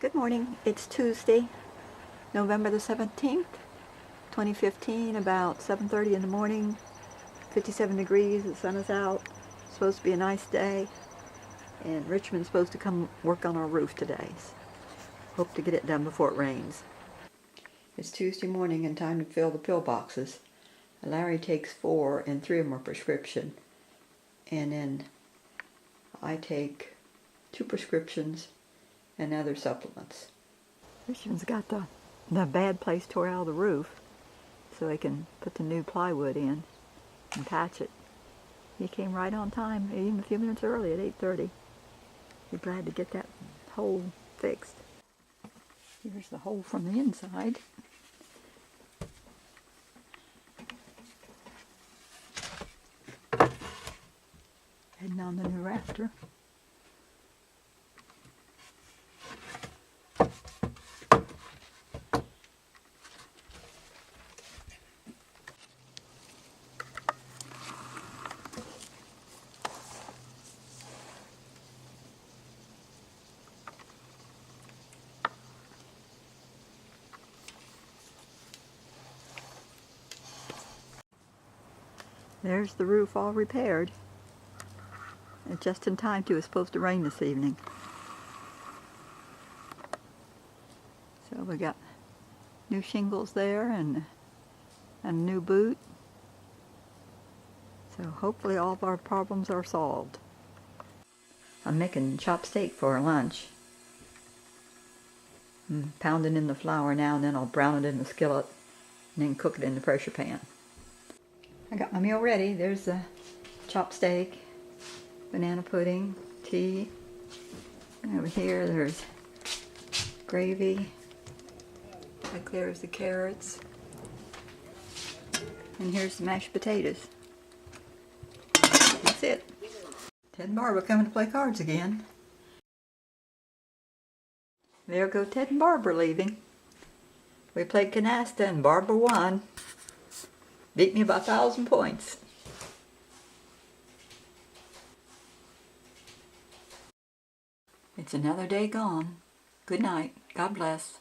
Good morning. It's Tuesday, November the 17th, 2015, about 7:30 in the morning, 57 degrees, the sun is out. It's supposed to be a nice day, and Richmond's supposed to come work on our roof today. Hope to get it done before it rains. It's Tuesday morning and time to fill the pill boxes. Larry takes 4 and 3 of them are prescription, and then I take 2 prescriptions and other supplements. Richmond's got the bad place tore out of the roof so they can put the new plywood in and patch it. He came right on time, even a few minutes early at 8:30. Be glad to get that hole fixed. Here's the hole from the inside. Heading on the new rafter. There's the roof all repaired. And just in time too. It's supposed to rain this evening. So we got new shingles there and a new boot. So hopefully all of our problems are solved. I'm making chopped steak for lunch. I'm pounding in the flour now, and then I'll brown it in the skillet and then cook it in the pressure pan. I got my meal ready. There's the chopped steak, banana pudding, tea. And over here there's gravy. Back there's the carrots. And here's the mashed potatoes. That's it. Ted and Barbara coming to play cards again. There go Ted and Barbara leaving. We played canasta and Barbara won. Beat me by 1,000 points. It's another day gone. Good night. God bless.